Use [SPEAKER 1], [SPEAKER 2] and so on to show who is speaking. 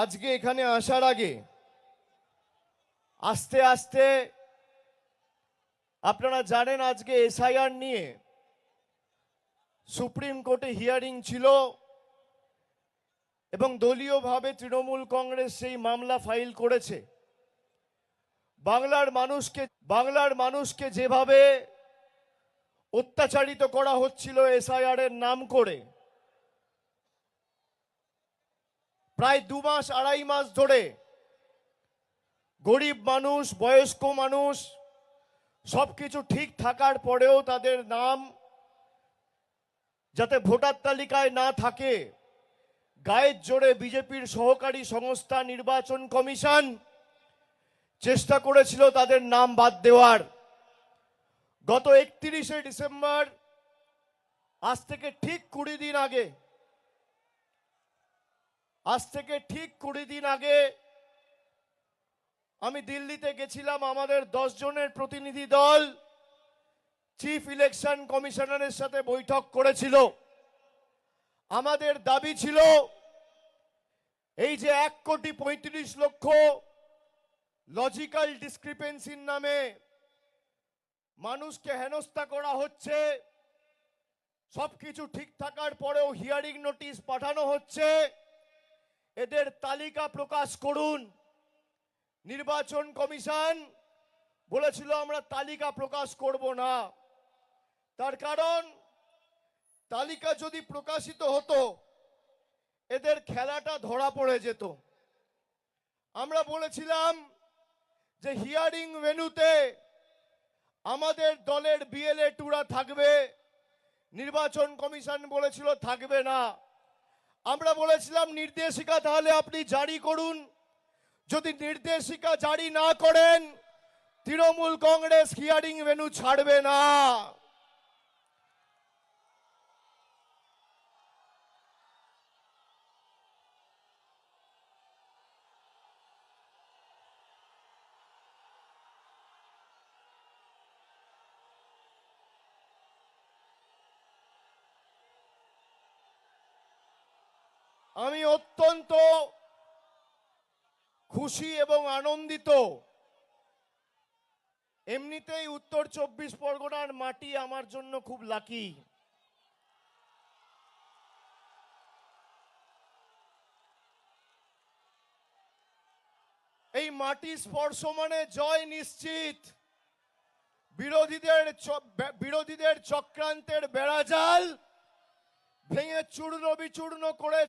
[SPEAKER 1] আজকে এখানে আসার আগে আস্তে আস্তে আপনারা জানেন আজকে এসআইআর নিয়ে সুপ্রিম কোর্টে হিয়ারিং ছিল এবং দলীয়ভাবে তৃণমূল কংগ্রেস সেই মামলা ফাইল করেছে। বাংলার মানুষকে যেভাবে অত্যাচারিত করা হচ্ছিল এসআইআর এর নাম করে, প্রায় 2 মাস 2.5 মাস ধরে গরিব মানুষ, বয়স্ক মানুষ সবকিছু ঠিক থাকার পরেও তাদের নাম যাতে ভোটার তালিকায় না থাকে, গায়ের জোরে বিজেপির সহকারী সংস্থা নির্বাচন কমিশন চেষ্টা করেছিল তাদের নাম বাদ দেওয়ার। গত 31শে ডিসেম্বর, আজ থেকে ঠিক 20 দিন আগে আমি দিল্লিতে গেছিলাম। আমাদের 10 জনের প্রতিনিধি দল চিফ ইলেকশন কমিশনারের সাথে বৈঠক করেছিল। আমাদের দাবি ছিল এই যে 1,35,00,000 লজিক্যাল ডিসক্রিপেন্সির নামে মানুষকে হেনস্থা করা হচ্ছে, সবকিছু ঠিক থাকার পরেও হিয়ারিং নোটিশ পাঠানো হচ্ছে, এদের তালিকা প্রকাশ করুন। নির্বাচন কমিশন বলেছিল আমরা তালিকা প্রকাশ করব না। তার কারণ তালিকা যদি প্রকাশিত হতো এদের খেলাটা ধরা পড়ে যেত। আমরা বলেছিলাম যে হিয়ারিং ভেন্যুতে আমাদের দলের বিএলএ টুরা থাকবে, নির্বাচন কমিশন বলেছিল থাকবে না। আমরা বলেছিলাম নির্দেশিকা তাহলে আপনি জারি করুন, যদি নির্দেশিকা জারি না করেন তৃণমূল কংগ্রেস হিয়ারিং ভেন্যু ছাড়বে না। আমি অত্যন্ত খুশি এবং আনন্দিত। এমনিতেই উত্তর 24 পরগনার মাটি আমার জন্য খুব লাকি। এই মাটি স্পর্শ মানে জয় নিশ্চিত। বিরোধীদের চক্রান্তের বেড়াজাল ভেঙে চূর্ণ বিচূর্ণ করে